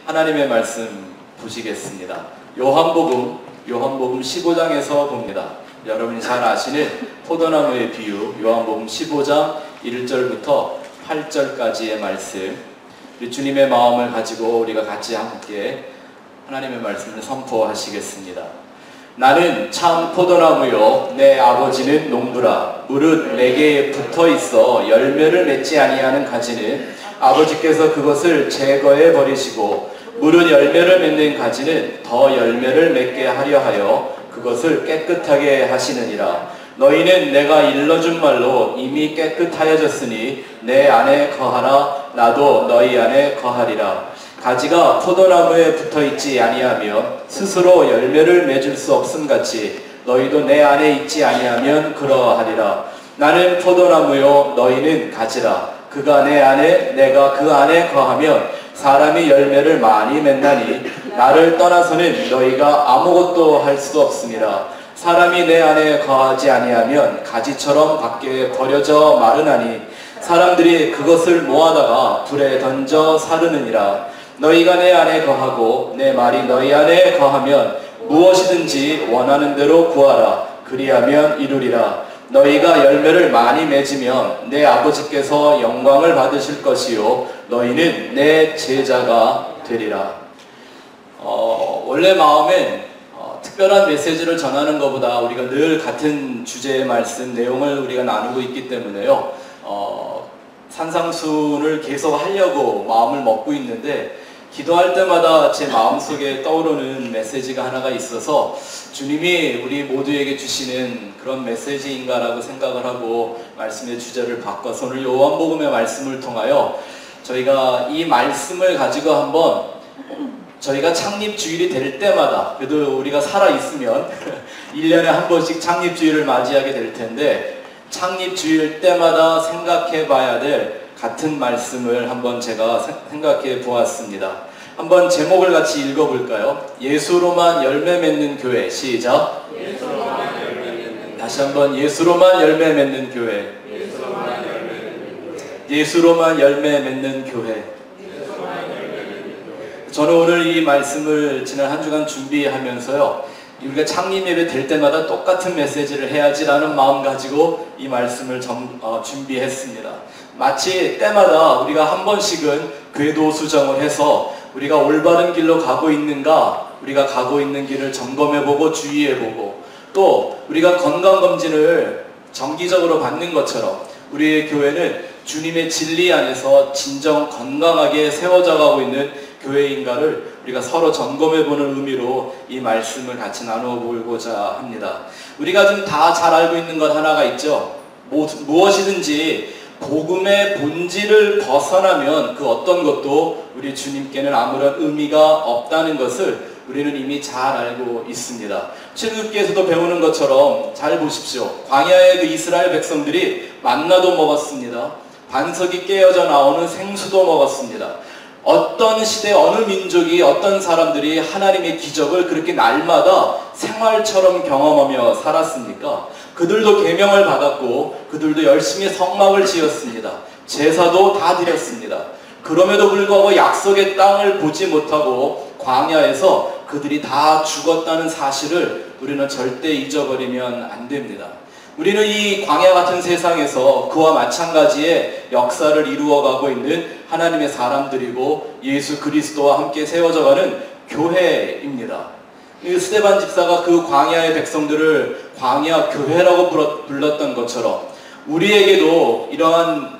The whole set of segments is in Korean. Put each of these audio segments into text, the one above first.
하나님의 말씀 보시겠습니다. 요한복음 15장에서 봅니다. 여러분이 잘 아시는 포도나무의 비유, 요한복음 15장 1절부터 8절까지의 말씀, 우리 주님의 마음을 가지고 우리가 같이 함께 하나님의 말씀을 선포하시겠습니다. 나는 참 포도나무요 내 아버지는 농부라. 무릇 내게 붙어있어 열매를 맺지 아니하는 가지는 아버지께서 그것을 제거해 버리시고, 무릇 열매를 맺는 가지는 더 열매를 맺게 하려 하여 그것을 깨끗하게 하시느니라. 너희는 내가 일러준 말로 이미 깨끗하여졌으니 내 안에 거하라. 나도 너희 안에 거하리라. 가지가 포도나무에 붙어있지 아니하면 스스로 열매를 맺을 수 없음같이 너희도 내 안에 있지 아니하면 그러하리라. 나는 포도나무요 너희는 가지라. 그가 내 안에 내가 그 안에 거하면 사람이 열매를 많이 맺나니 나를 떠나서는 너희가 아무것도 할 수 없음이라. 사람이 내 안에 거하지 아니하면 가지처럼 밖에 버려져 마르나니 사람들이 그것을 모아다가 불에 던져 사르느니라. 너희가 내 안에 거하고 내 말이 너희 안에 거하면 무엇이든지 원하는 대로 구하라. 그리하면 이루리라. 너희가 열매를 많이 맺으면 내 아버지께서 영광을 받으실 것이요 너희는 내 제자가 되리라. 원래 마음엔 특별한 메시지를 전하는 것보다 우리가 늘 같은 주제의 말씀 내용을 우리가 나누고 있기 때문에요, 산상순을 계속 하려고 마음을 먹고 있는데, 기도할 때마다 제 마음속에 떠오르는 메시지가 하나가 있어서 주님이 우리 모두에게 주시는 그런 메시지인가라고 생각을 하고 말씀의 주제를 바꿔서 오늘 요한복음의 말씀을 통하여 저희가 이 말씀을 가지고 한번 저희가 창립주일이 될 때마다, 그래도 우리가 살아있으면 1년에 한 번씩 창립주일을 맞이하게 될 텐데, 창립주일 때마다 생각해 봐야 될 같은 말씀을 한번 제가 생각해 보았습니다. 한번 제목을 같이 읽어볼까요? 예수로만 열매 맺는 교회. 시작. 다시 한번 예수로만 열매 맺는 교회. 예수로만 열매 맺는 교회. 저는 오늘 이 말씀을 지난 한 주간 준비하면서요, 우리가 창립예배 될 때마다 똑같은 메시지를 해야지라는 마음 가지고 이 말씀을 준비했습니다. 마치 때마다 우리가 한 번씩은 궤도 수정을 해서 우리가 올바른 길로 가고 있는가, 우리가 가고 있는 길을 점검해보고 주의해보고, 또 우리가 건강검진을 정기적으로 받는 것처럼 우리의 교회는 주님의 진리 안에서 진정 건강하게 세워져 가고 있는 교회인가를 우리가 서로 점검해보는 의미로 이 말씀을 같이 나누어 보고자 합니다. 우리가 좀 다 잘 알고 있는 것 하나가 있죠. 무엇이든지 복음의 본질을 벗어나면 그 어떤 것도 우리 주님께는 아무런 의미가 없다는 것을 우리는 이미 잘 알고 있습니다. 출애굽기에서도 배우는 것처럼 잘 보십시오. 광야의 그 이스라엘 백성들이 만나도 먹었습니다. 반석이 깨어져 나오는 생수도 먹었습니다. 어떤 시대, 어느 민족이, 어떤 사람들이 하나님의 기적을 그렇게 날마다 생활처럼 경험하며 살았습니까? 그들도 계명을 받았고 그들도 열심히 성막을 지었습니다. 제사도 다 드렸습니다. 그럼에도 불구하고 약속의 땅을 보지 못하고 광야에서 그들이 다 죽었다는 사실을 우리는 절대 잊어버리면 안 됩니다. 우리는 이 광야 같은 세상에서 그와 마찬가지의 역사를 이루어가고 있는 하나님의 사람들이고 예수 그리스도와 함께 세워져가는 교회입니다. 스데반 집사가 그 광야의 백성들을 광야 교회라고 불렀던 것처럼 우리에게도 이러한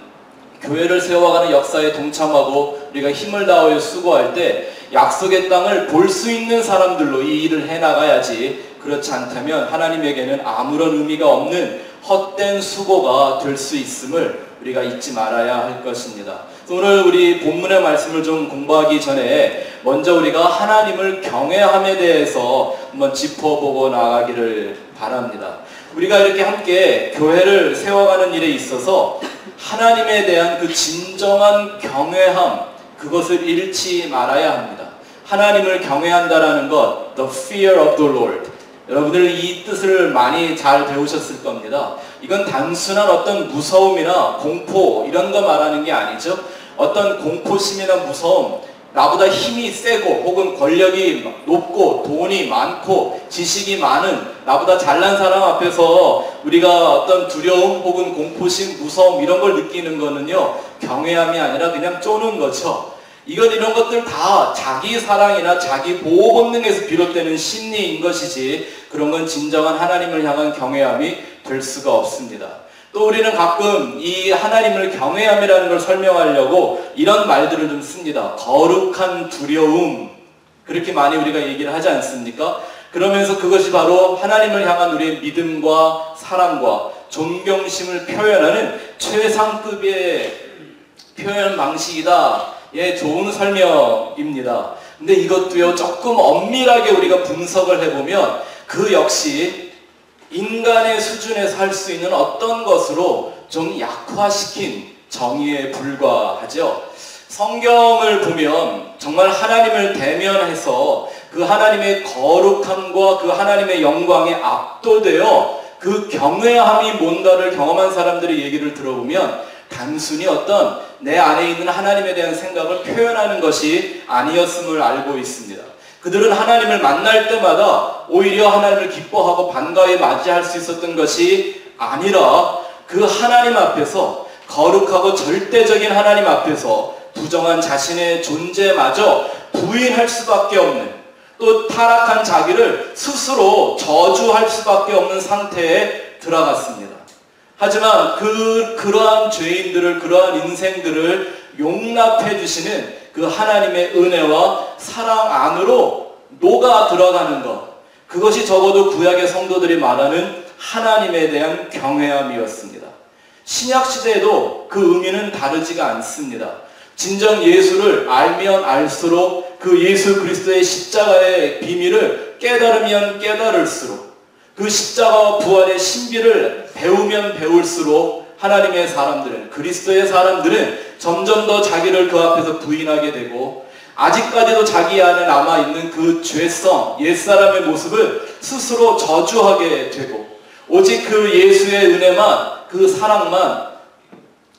교회를 세워가는 역사에 동참하고 우리가 힘을 다하여 수고할 때 약속의 땅을 볼 수 있는 사람들로 이 일을 해나가야지, 그렇지 않다면 하나님에게는 아무런 의미가 없는 헛된 수고가 될 수 있음을 우리가 잊지 말아야 할 것입니다. 오늘 우리 본문의 말씀을 좀 공부하기 전에 먼저 우리가 하나님을 경외함에 대해서 한번 짚어보고 나가기를 바랍니다. 우리가 이렇게 함께 교회를 세워가는 일에 있어서 하나님에 대한 그 진정한 경외함, 그것을 잃지 말아야 합니다. 하나님을 경외한다라는 것, the fear of the Lord. 여러분들 이 뜻을 많이 잘 배우셨을 겁니다. 이건 단순한 어떤 무서움이나 공포 이런 거 말하는 게 아니죠. 어떤 공포심이나 무서움, 나보다 힘이 세고 혹은 권력이 높고 돈이 많고 지식이 많은 나보다 잘난 사람 앞에서 우리가 어떤 두려움 혹은 공포심, 무서움 이런 걸 느끼는 거는요, 경외함이 아니라 그냥 쪼는 거죠. 이런 것들 다 자기 사랑이나 자기 보호 본능에서 비롯되는 심리인 것이지 그런 건 진정한 하나님을 향한 경외함이 될 수가 없습니다. 또 우리는 가끔 이 하나님을 경외함이라는 걸 설명하려고 이런 말들을 좀 씁니다. 거룩한 두려움, 그렇게 많이 우리가 얘기를 하지 않습니까? 그러면서 그것이 바로 하나님을 향한 우리의 믿음과 사랑과 존경심을 표현하는 최상급의 표현 방식이다. 예, 좋은 설명입니다. 근데 이것도요, 조금 엄밀하게 우리가 분석을 해보면 그 역시 인간의 수준에서 할 수 있는 어떤 것으로 좀 약화시킨 정의에 불과하죠. 성경을 보면 정말 하나님을 대면해서 그 하나님의 거룩함과 그 하나님의 영광에 압도되어 그 경외함이 뭔가를 경험한 사람들의 얘기를 들어보면 단순히 어떤 내 안에 있는 하나님에 대한 생각을 표현하는 것이 아니었음을 알고 있습니다. 그들은 하나님을 만날 때마다 오히려 하나님을 기뻐하고 반가이 맞이할 수 있었던 것이 아니라 그 하나님 앞에서, 거룩하고 절대적인 하나님 앞에서 부정한 자신의 존재마저 부인할 수밖에 없는, 또 타락한 자기를 스스로 저주할 수밖에 없는 상태에 들어갔습니다. 하지만 그러한 죄인들을, 그러한 인생들을 용납해 주시는 그 하나님의 은혜와 사랑 안으로 녹아 들어가는 것, 그것이 적어도 구약의 성도들이 말하는 하나님에 대한 경외함이었습니다. 신약 시대에도 그 의미는 다르지가 않습니다. 진정 예수를 알면 알수록 그 예수 그리스도의 십자가의 비밀을 깨달으면 깨달을수록, 그 십자가와 부활의 신비를 배우면 배울수록 하나님의 사람들은, 그리스도의 사람들은 점점 더 자기를 그 앞에서 부인하게 되고, 아직까지도 자기 안에 남아있는 그 죄성, 옛사람의 모습을 스스로 저주하게 되고, 오직 그 예수의 은혜만, 그 사랑만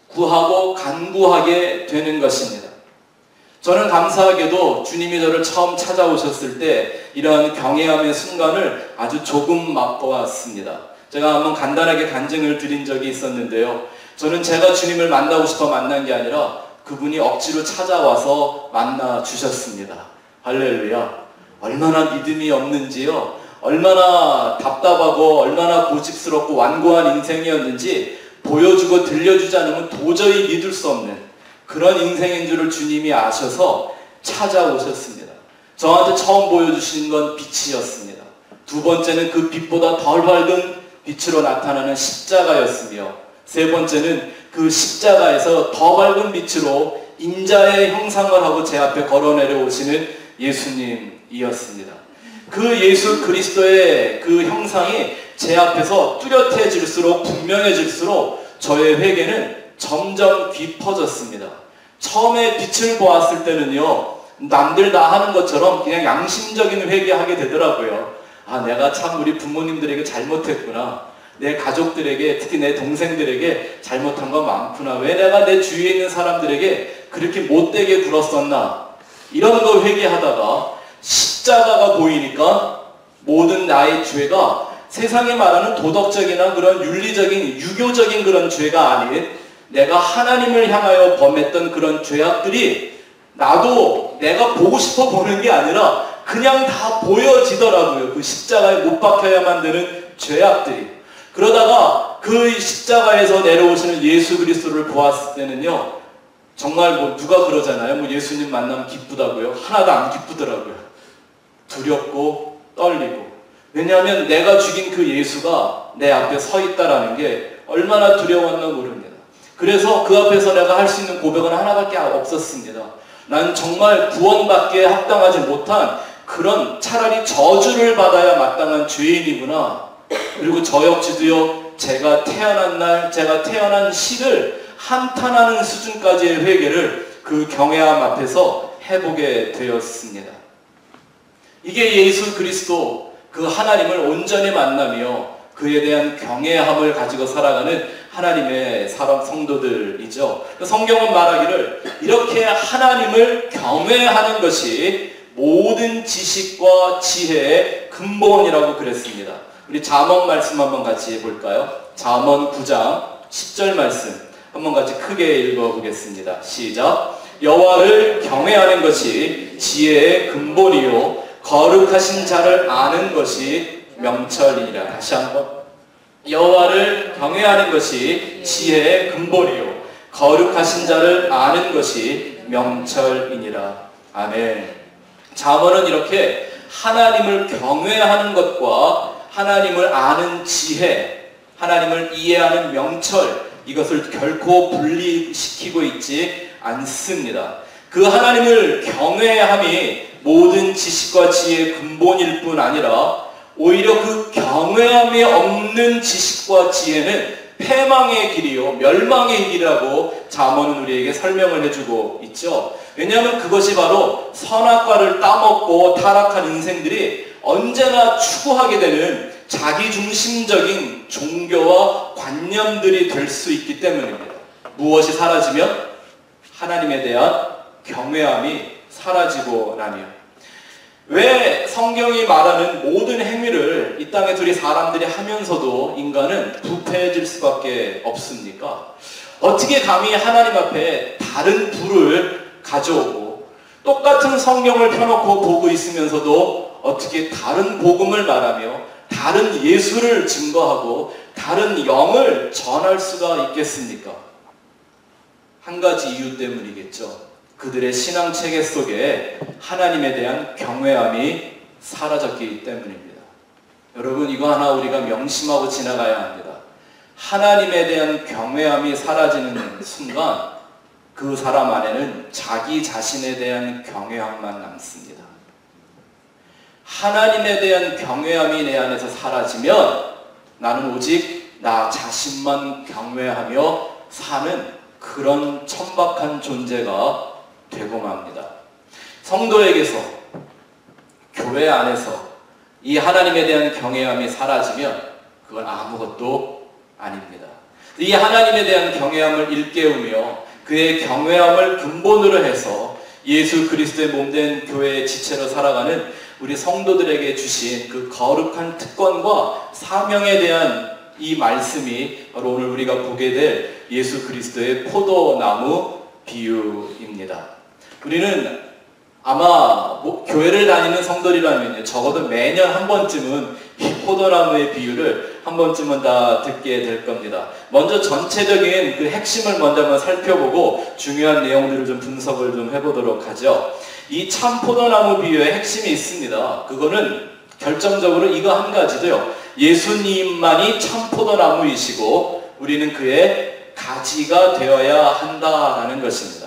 구하고 간구하게 되는 것입니다. 저는 감사하게도 주님이 저를 처음 찾아오셨을 때 이러한 경외함의 순간을 아주 조금 맛보았습니다. 제가 한번 간단하게 간증을 드린 적이 있었는데요. 저는 제가 주님을 만나고 싶어 만난 게 아니라 그분이 억지로 찾아와서 만나 주셨습니다. 할렐루야. 얼마나 믿음이 없는지요. 얼마나 답답하고 얼마나 고집스럽고 완고한 인생이었는지 보여주고 들려주지 않으면 도저히 믿을 수 없는 그런 인생인 줄을 주님이 아셔서 찾아오셨습니다. 저한테 처음 보여주신 건 빛이었습니다. 두 번째는 그 빛보다 덜 밝은 빛으로 나타나는 십자가였으며, 세 번째는 그 십자가에서 더 밝은 빛으로 인자의 형상을 하고 제 앞에 걸어 내려오시는 예수님이었습니다. 그 예수 그리스도의 그 형상이 제 앞에서 뚜렷해질수록, 분명해질수록 저의 회개는 점점 깊어졌습니다. 처음에 빛을 보았을 때는요, 남들 다 하는 것처럼 그냥 양심적인 회개하게 되더라고요. 아, 내가 참 우리 부모님들에게 잘못했구나. 내 가족들에게, 특히 내 동생들에게 잘못한 건 많구나. 왜 내가 내 주위에 있는 사람들에게 그렇게 못되게 굴었었나. 이런 거 회개하다가 십자가가 보이니까 모든 나의 죄가 세상이 말하는 도덕적이나 그런 윤리적인, 유교적인 그런 죄가 아닌 내가 하나님을 향하여 범했던 그런 죄악들이 나도 내가 보고 싶어 보는 게 아니라 그냥 다 보여지더라고요. 그 십자가에 못 박혀야만 되는 죄악들이. 그러다가 그 십자가에서 내려오시는 예수 그리스도를 보았을 때는요, 정말 뭐 누가 그러잖아요. 뭐 예수님 만나면 기쁘다고요. 하나도 안 기쁘더라고요. 두렵고 떨리고. 왜냐하면 내가 죽인 그 예수가 내 앞에 서 있다라는 게 얼마나 두려웠나 모릅니다. 그래서 그 앞에서 내가 할 수 있는 고백은 하나밖에 없었습니다. 난 정말 구원받기에 합당하지 못한 그런, 차라리 저주를 받아야 마땅한 죄인이구나. 그리고 저 역시도요, 제가 태어난 날, 제가 태어난 시를 한탄하는 수준까지의 회개를 그 경외함 앞에서 해보게 되었습니다. 이게 예수 그리스도, 그 하나님을 온전히 만나며 그에 대한 경외함을 가지고 살아가는 하나님의 사람 성도들이죠. 성경은 말하기를 이렇게 하나님을 경외하는 것이 모든 지식과 지혜의 근본이라고 그랬습니다. 우리 잠언 말씀 한번 같이 볼까요? 잠언 9장 10절 말씀 한번 같이 크게 읽어보겠습니다. 시작. 여호와를 경외하는 것이 지혜의 근본이요 거룩하신 자를 아는 것이 명철이니라. 다시 한번. 여호와를 경외하는 것이 지혜의 근본이요 거룩하신 자를 아는 것이 명철이니라. 아멘. 잠언은 이렇게 하나님을 경외하는 것과 하나님을 아는 지혜, 하나님을 이해하는 명철, 이것을 결코 분리시키고 있지 않습니다. 그 하나님을 경외함이 모든 지식과 지혜의 근본일 뿐 아니라 오히려 그 경외함이 없는 지식과 지혜는 패망의 길이요 멸망의 길이라고 잠언은 우리에게 설명을 해주고 있죠. 왜냐하면 그것이 바로 선악과를 따먹고 타락한 인생들이 언제나 추구하게 되는 자기중심적인 종교와 관념들이 될 수 있기 때문입니다. 무엇이 사라지면? 하나님에 대한 경외함이 사라지고 나면. 왜 성경이 말하는 모든 행위를 이 땅에 우리 사람들이 하면서도 인간은 부패해질 수밖에 없습니까? 어떻게 감히 하나님 앞에 다른 불을 가져오고 똑같은 성경을 펴놓고 보고 있으면서도 어떻게 다른 복음을 말하며 다른 예수를 증거하고 다른 영을 전할 수가 있겠습니까? 한 가지 이유 때문이겠죠. 그들의 신앙 체계 속에 하나님에 대한 경외함이 사라졌기 때문입니다. 여러분, 이거 하나 우리가 명심하고 지나가야 합니다. 하나님에 대한 경외함이 사라지는 순간 그 사람 안에는 자기 자신에 대한 경외함만 남습니다. 하나님에 대한 경외함이 내 안에서 사라지면 나는 오직 나 자신만 경외하며 사는 그런 천박한 존재가 되고 맙니다. 성도에게서, 교회 안에서 이 하나님에 대한 경외함이 사라지면 그건 아무것도 아닙니다. 이 하나님에 대한 경외함을 일깨우며 그의 경외함을 근본으로 해서 예수 그리스도의 몸된 교회의 지체로 살아가는 우리 성도들에게 주신 그 거룩한 특권과 사명에 대한 이 말씀이 바로 오늘 우리가 보게 될 예수 그리스도의 포도나무 비유입니다. 우리는 아마 교회를 다니는 성도들이라면 적어도 매년 한 번쯤은 이 포도나무의 비유를 한 번쯤은 다 듣게 될 겁니다. 먼저 전체적인 그 핵심을 먼저 한번 살펴보고 중요한 내용들을 좀 분석을 좀 해보도록 하죠. 이 참 포도나무 비유의 핵심이 있습니다. 그거는 결정적으로 이거 한 가지도요. 예수님만이 참 포도나무이시고 우리는 그의 가지가 되어야 한다라는 것입니다.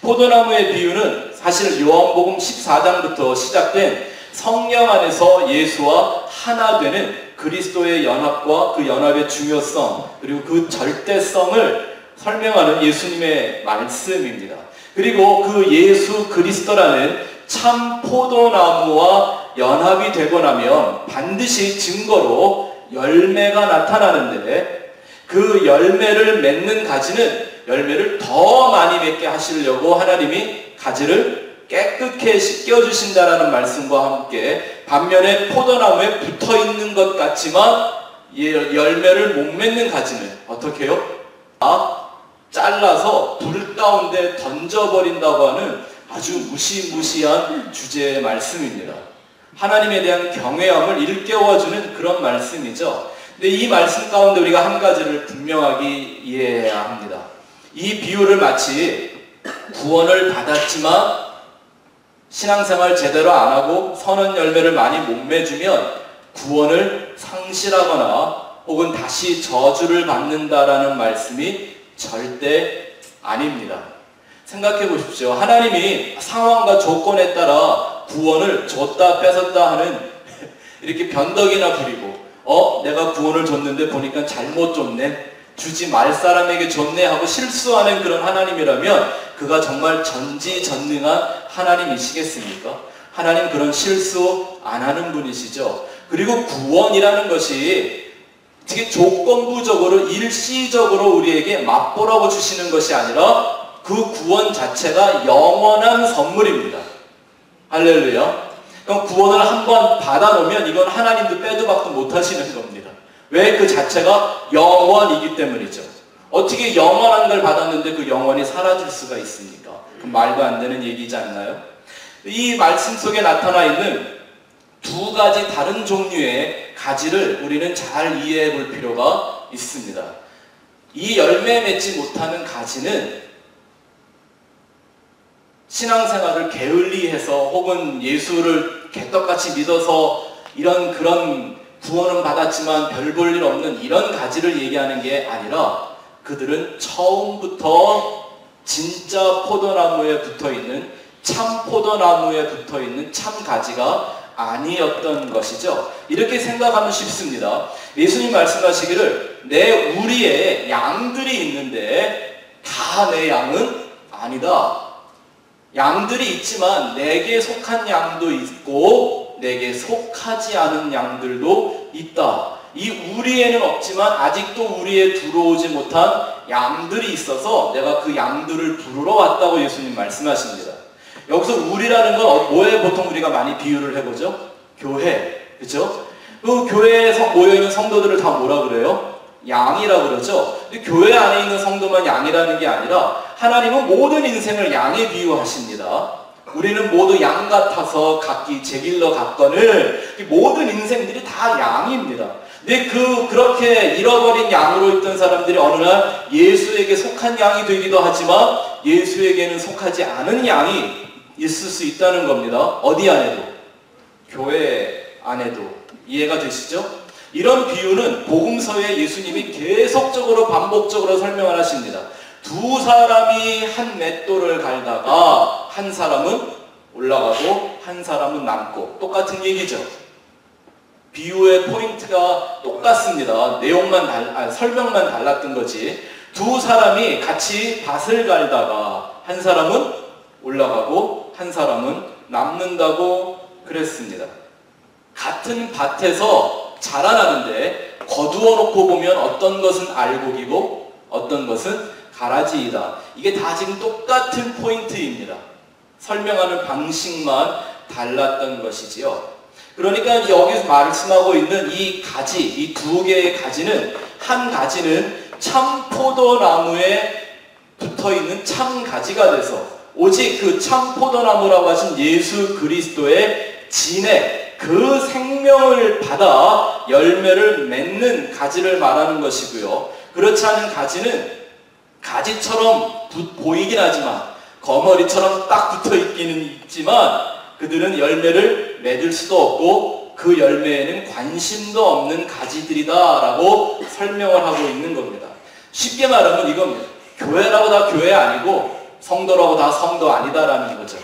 포도나무의 비유는 사실 요한복음 14장부터 시작된 성령 안에서 예수와 하나 되는 그리스도의 연합과 그 연합의 중요성 그리고 그 절대성을 설명하는 예수님의 말씀입니다. 그리고 그 예수 그리스도라는 참 포도나무와 연합이 되고 나면 반드시 증거로 열매가 나타나는데 그 열매를 맺는 가지는 열매를 더 많이 맺게 하시려고 하나님이 가지를 깨끗게 씻겨주신다라는 말씀과 함께 반면에 포도나무에 붙어있는 것 같지만 열매를 못 맺는 가지는 어떻게 해요? 잘라서 불 가운데 던져버린다고 하는 아주 무시무시한 주제의 말씀입니다. 하나님에 대한 경외함을 일깨워주는 그런 말씀이죠. 근데 이 말씀 가운데 우리가 한 가지를 분명하게 이해해야 합니다. 이 비유를 마치 구원을 받았지만 신앙생활 제대로 안 하고 선한 열매를 많이 못 맺으면 구원을 상실하거나 혹은 다시 저주를 받는다라는 말씀이 절대 아닙니다. 생각해 보십시오. 하나님이 상황과 조건에 따라 구원을 줬다 뺏었다 하는 이렇게 변덕이나 부리고 내가 구원을 줬는데 보니까 잘못 줬네, 주지 말 사람에게 줬네 하고 실수하는 그런 하나님이라면 그가 정말 전지전능한 하나님이시겠습니까? 하나님 그런 실수 안 하는 분이시죠. 그리고 구원이라는 것이 어떻게 조건부적으로 일시적으로 우리에게 맛보라고 주시는 것이 아니라 그 구원 자체가 영원한 선물입니다. 할렐루야. 그럼 구원을 한번 받아놓으면 이건 하나님도 빼도 박도 못하시는 겁니다. 왜? 그 자체가 영원이기 때문이죠. 어떻게 영원한 걸 받았는데 그 영원이 사라질 수가 있습니까? 그 말도 안 되는 얘기지 않나요? 이 말씀 속에 나타나 있는 두 가지 다른 종류의 가지를 우리는 잘 이해해 볼 필요가 있습니다. 이 열매 맺지 못하는 가지는 신앙생활을 게을리해서 혹은 예수를 개떡같이 믿어서 그런 구원은 받았지만 별 볼 일 없는 이런 가지를 얘기하는 게 아니라 그들은 처음부터 진짜 포도나무에 붙어있는 참 포도나무에 붙어있는 참 가지가 아니었던 것이죠. 이렇게 생각하면 쉽습니다. 예수님 말씀하시기를 우리의 양들이 있는데 다 내 양은 아니다. 양들이 있지만 내게 속한 양도 있고 내게 속하지 않은 양들도 있다. 이 우리에는 없지만 아직도 우리에 들어오지 못한 양들이 있어서 내가 그 양들을 부르러 왔다고 예수님 말씀하십니다. 여기서 우리라는 건 뭐에 보통 우리가 많이 비유를 해보죠? 교회. 그죠? 그 교회에 모여있는 성도들을 다 뭐라 그래요? 양이라 그러죠. 근데 교회 안에 있는 성도만 양이라는 게 아니라 하나님은 모든 인생을 양에 비유하십니다. 우리는 모두 양 같아서 각기 제 길로 갔거늘 모든 인생들이 다 양입니다. 근데 그렇게 잃어버린 양으로 있던 사람들이 어느 날 예수에게 속한 양이 되기도 하지만 예수에게는 속하지 않은 양이 있을 수 있다는 겁니다. 어디 안에도? 교회 안에도. 이해가 되시죠? 이런 비유는 복음서에 예수님이 계속적으로 반복적으로 설명을 하십니다. 두 사람이 한 맷돌을 갈다가 한 사람은 올라가고 한 사람은 남고 똑같은 얘기죠. 비유의 포인트가 똑같습니다. 설명만 달랐던 거지. 두 사람이 같이 밭을 갈다가 한 사람은 올라가고 한 사람은 남는다고 그랬습니다. 같은 밭에서 자라나는데 거두어 놓고 보면 어떤 것은 알곡이고 어떤 것은 가라지이다. 이게 다 지금 똑같은 포인트입니다. 설명하는 방식만 달랐던 것이지요. 그러니까 여기서 말씀하고 있는 이 가지, 이 두 개의 가지는 한 가지는 참 포도나무에 붙어있는 참 가지가 돼서 오직 그 참 포도나무라고 하신 예수 그리스도의 진액, 그 생명을 받아 열매를 맺는 가지를 말하는 것이고요. 그렇지 않은 가지는 가지처럼 보이긴 하지만 거머리처럼 딱 붙어 있기는 있지만 그들은 열매를 맺을 수도 없고 그 열매에는 관심도 없는 가지들이다 라고 설명을 하고 있는 겁니다. 쉽게 말하면 이겁니다. 교회라고 다 교회 아니고 성도라고 다 성도 아니다라는 거죠.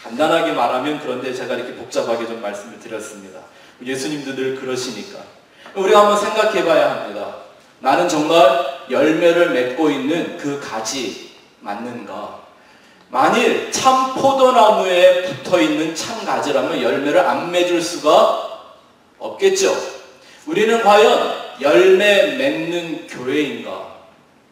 간단하게 말하면 그런데 제가 이렇게 복잡하게 좀 말씀을 드렸습니다. 예수님도 늘 그러시니까. 우리가 한번 생각해 봐야 합니다. 나는 정말 열매를 맺고 있는 그 가지 맞는가? 만일 참 포도나무에 붙어있는 참 가지라면 열매를 안 맺을 수가 없겠죠. 우리는 과연 열매 맺는 교회인가?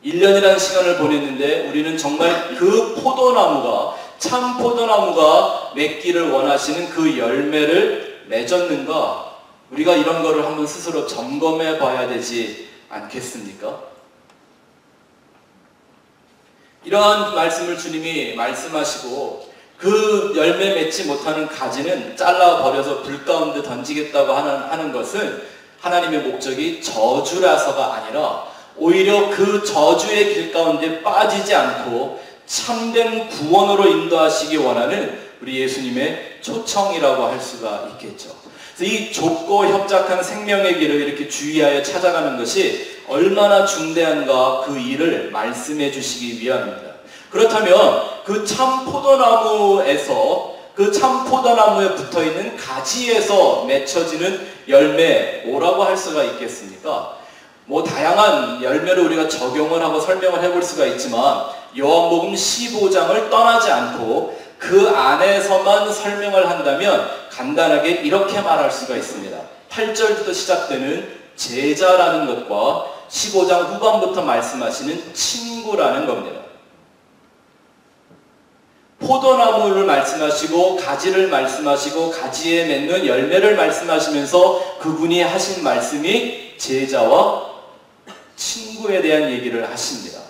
1년이라는 시간을 보냈는데 우리는 정말 그 포도나무가 참 포도나무가 맺기를 원하시는 그 열매를 맺었는가? 우리가 이런 거를 한번 스스로 점검해 봐야 되지 않겠습니까? 이러한 말씀을 주님이 말씀하시고 그 열매 맺지 못하는 가지는 잘라버려서 불 가운데 던지겠다고 하는 것은 하나님의 목적이 저주라서가 아니라 오히려 그 저주의 길 가운데 빠지지 않고 참된 구원으로 인도하시기 원하는 우리 예수님의 초청이라고 할 수가 있겠죠. 그래서 이 좁고 협착한 생명의 길을 이렇게 주의하여 찾아가는 것이 얼마나 중대한가 그 일을 말씀해 주시기 위함입니다. 그렇다면 그 참 포도나무에서 그 참 포도나무에 붙어있는 가지에서 맺혀지는 열매 뭐라고 할 수가 있겠습니까? 다양한 열매를 우리가 적용을 하고 설명을 해볼 수가 있지만 요한복음 15장을 떠나지 않고 그 안에서만 설명을 한다면 간단하게 이렇게 말할 수가 있습니다. 8절부터 시작되는 제자라는 것과 15장 후반부터 말씀하시는 친구라는 겁니다. 포도나무를 말씀하시고 가지를 말씀하시고 가지에 맺는 열매를 말씀하시면서 그분이 하신 말씀이 제자와 친구에 대한 얘기를 하십니다.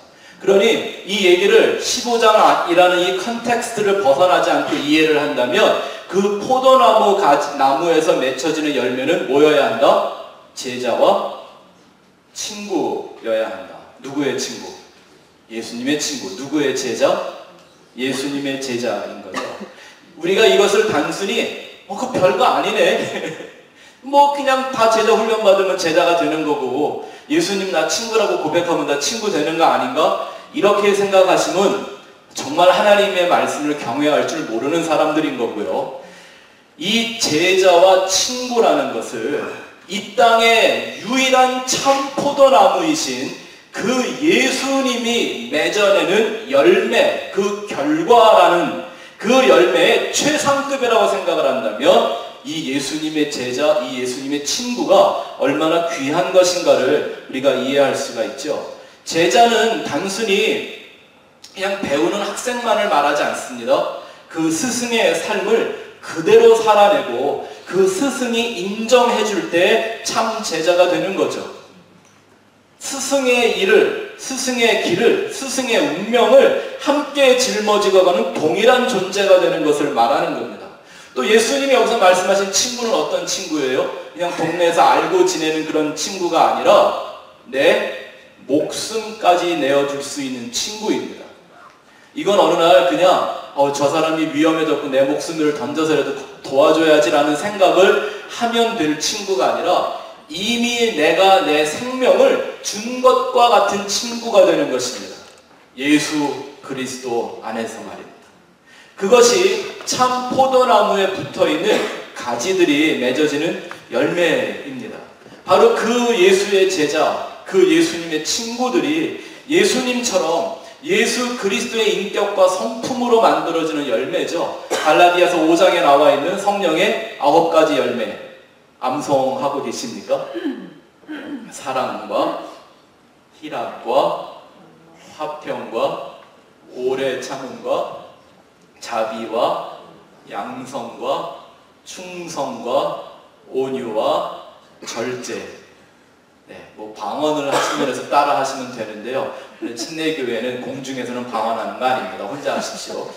그러니 이 얘기를 15장이라는 이 컨텍스트를 벗어나지 않고 이해를 한다면 그 포도나무 나무에서 맺혀지는 열매는 뭐여야 한다? 제자와 친구여야 한다. 누구의 친구? 예수님의 친구. 누구의 제자? 예수님의 제자인 거죠. 우리가 이것을 단순히 그 별거 아니네. 그냥 다 제자 훈련 받으면 제자가 되는 거고 예수님 나 친구라고 고백하면 나 친구 되는 거 아닌가? 이렇게 생각하시면 정말 하나님의 말씀을 경외할 줄 모르는 사람들인 거고요. 이 제자와 친구라는 것을 이 땅의 유일한 참 포도나무이신 그 예수님이 맺어내는 열매, 그 결과라는 그 열매의 최상급이라고 생각을 한다면 이 예수님의 제자, 이 예수님의 친구가 얼마나 귀한 것인가를 우리가 이해할 수가 있죠. 제자는 단순히 그냥 배우는 학생만을 말하지 않습니다. 그 스승의 삶을 그대로 살아내고 그 스승이 인정해 줄 때 참 제자가 되는 거죠. 스승의 일을, 스승의 길을, 스승의 운명을 함께 짊어지고 가는 동일한 존재가 되는 것을 말하는 겁니다. 또 예수님이 여기서 말씀하신 친구는 어떤 친구예요? 그냥 동네에서 알고 지내는 그런 친구가 아니라 내 목숨까지 내어줄 수 있는 친구입니다. 이건 어느 날 그냥 저 사람이 위험해졌고 내 목숨을 던져서라도 도와줘야지라는 생각을 하면 될 친구가 아니라 이미 내가 내 생명을 준 것과 같은 친구가 되는 것입니다. 예수 그리스도 안에서 말입니다. 그것이 참 포도나무에 붙어있는 가지들이 맺어지는 열매입니다. 바로 그 예수의 제자, 그 예수님의 친구들이 예수님처럼 예수 그리스도의 인격과 성품으로 만들어지는 열매죠. 갈라디아서 5장에 나와 있는 성령의 9가지 열매 암송하고 계십니까? 사랑과 희락과 화평과 오래 참음과 자비와 양성과 충성과 온유와 절제. 방언을 하시는 데서 따라 하시면 되는데요. 침례교회는 공중에서는 방언하는 거 아닙니다. 혼자 하십시오.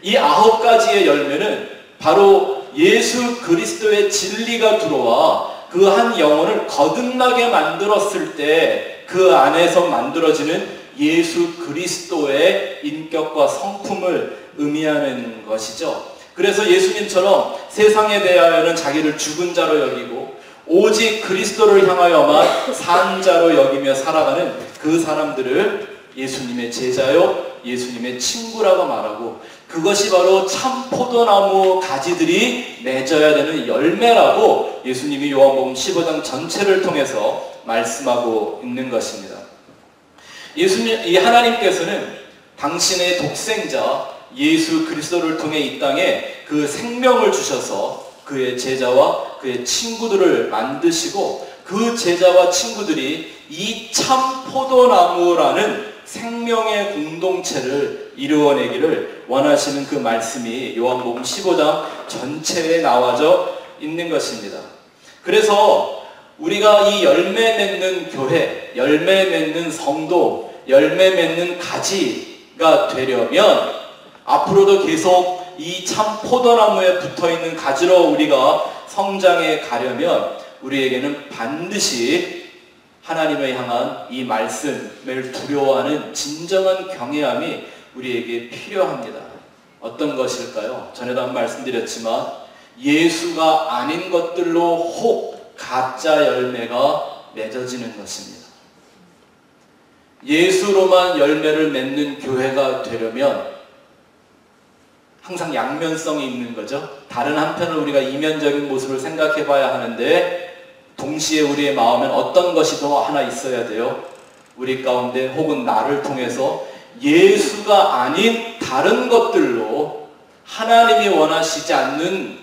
이 9가지의 열매는 바로 예수 그리스도의 진리가 들어와 그 한 영혼을 거듭나게 만들었을 때 그 안에서 만들어지는 예수 그리스도의 인격과 성품을 의미하는 것이죠. 그래서 예수님처럼 세상에 대하여는 자기를 죽은 자로 여기고 오직 그리스도를 향하여만 산 자로 여기며 살아가는 그 사람들을 예수님의 제자요, 예수님의 친구라고 말하고 그것이 바로 참 포도나무 가지들이 맺어야 되는 열매라고 예수님이 요한복음 15장 전체를 통해서 말씀하고 있는 것입니다. 이 하나님께서는 당신의 독생자 예수 그리스도를 통해 이 땅에 그 생명을 주셔서 그의 제자와 그의 친구들을 만드시고 그 제자와 친구들이 이 참 포도나무라는 생명의 공동체를 이루어내기를 원하시는 그 말씀이 요한복음 15장 전체에 나와져 있는 것입니다. 그래서 우리가 이 열매 맺는 교회, 열매 맺는 성도, 열매 맺는 가지가 되려면 앞으로도 계속 이 참 포도나무에 붙어있는 가지로 우리가 성장해 가려면 우리에게는 반드시 하나님을 향한 이 말씀을 두려워하는 진정한 경외함이 우리에게 필요합니다. 어떤 것일까요? 전에도 한 말씀드렸지만 예수가 아닌 것들로 혹 가짜 열매가 맺어지는 것입니다. 예수로만 열매를 맺는 교회가 되려면 항상 양면성이 있는 거죠. 다른 한편을 우리가 이면적인 모습을 생각해 봐야 하는데 동시에 우리의 마음엔 어떤 것이 더 하나 있어야 돼요? 우리 가운데 혹은 나를 통해서 예수가 아닌 다른 것들로 하나님이 원하시지 않는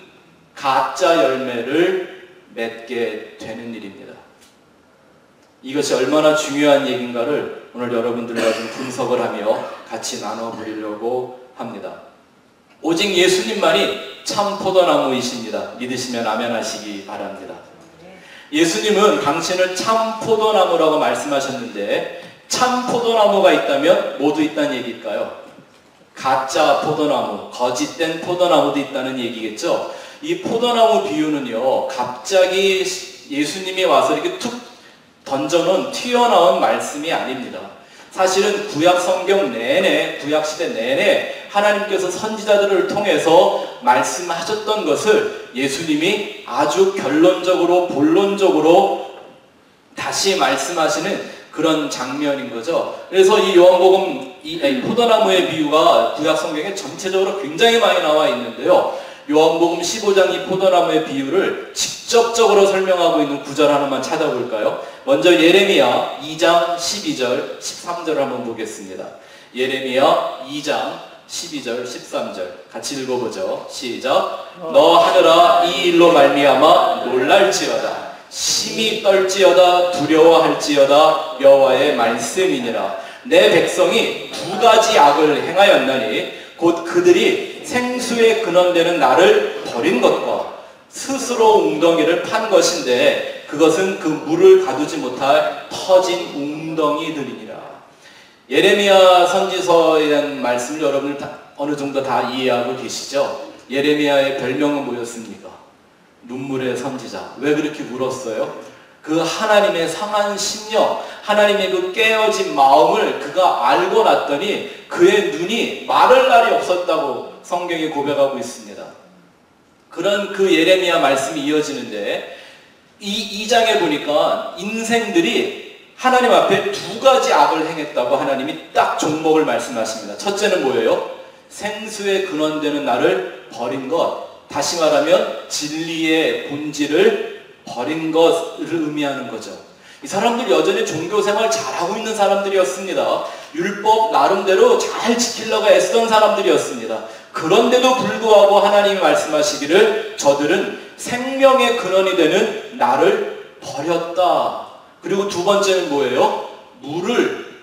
가짜 열매를 맺게 되는 일입니다. 이것이 얼마나 중요한 얘기인가를 오늘 여러분들과 좀 분석을 하며 같이 나눠보려고 합니다. 오직 예수님만이 참 포도나무이십니다. 믿으시면 아멘 하시기 바랍니다. 예수님은 당신을 참 포도나무라고 말씀하셨는데 참 포도나무가 있다면 모두 있다는 얘기일까요? 가짜 포도나무, 거짓된 포도나무도 있다는 얘기겠죠? 이 포도나무 비유는요, 갑자기 예수님이 와서 이렇게 툭 던져놓은 튀어나온 말씀이 아닙니다. 사실은 구약 성경 내내, 구약 시대 내내 하나님께서 선지자들을 통해서 말씀하셨던 것을 예수님이 아주 결론적으로, 본론적으로 다시 말씀하시는 그런 장면인 거죠. 그래서 이 요한복음, 이 포도나무의 비유가 구약 성경에 전체적으로 굉장히 많이 나와 있는데요. 요한복음 15장 이 포도나무의 비유를 직접적으로 설명하고 있는 구절 하나만 찾아볼까요? 먼저 예레미야 2장 12절, 13절을 한번 보겠습니다. 예레미야 2장 12절, 13절 같이 읽어보죠. 시작. 너 하늘아 이 일로 말미암아 놀랄지어다. 심히 떨지어다 두려워할지어다 여호와의 말씀이니라. 내 백성이 두 가지 악을 행하였나니 곧 그들이 생수의 근원되는 나를 버린 것과 스스로 웅덩이를 판 것인데 그것은 그 물을 가두지 못할 터진 웅덩이들이니라. 예레미야 선지서에 대한 말씀을 여러분들 어느 정도 다 이해하고 계시죠? 예레미야의 별명은 뭐였습니까? 눈물의 선지자. 왜 그렇게 울었어요? 그 하나님의 상한 심령, 하나님의 그 깨어진 마음을 그가 알고 났더니 그의 눈이 마를 날이 없었다고 성경이 고백하고 있습니다. 그런 그 예레미야 말씀이 이어지는데 이 2장에 보니까 인생들이 하나님 앞에 두 가지 악을 행했다고 하나님이 딱 종목을 말씀하십니다. 첫째는 뭐예요? 생수의 근원되는 나를 버린 것. 다시 말하면 진리의 본질을 버린 것을 의미하는 거죠. 이 사람들 여전히 종교생활 잘하고 있는 사람들이었습니다. 율법 나름대로 잘 지키려고 애쓰던 사람들이었습니다. 그런데도 불구하고 하나님이 말씀하시기를 저들은 생명의 근원이 되는 나를 버렸다. 그리고 두 번째는 뭐예요? 물을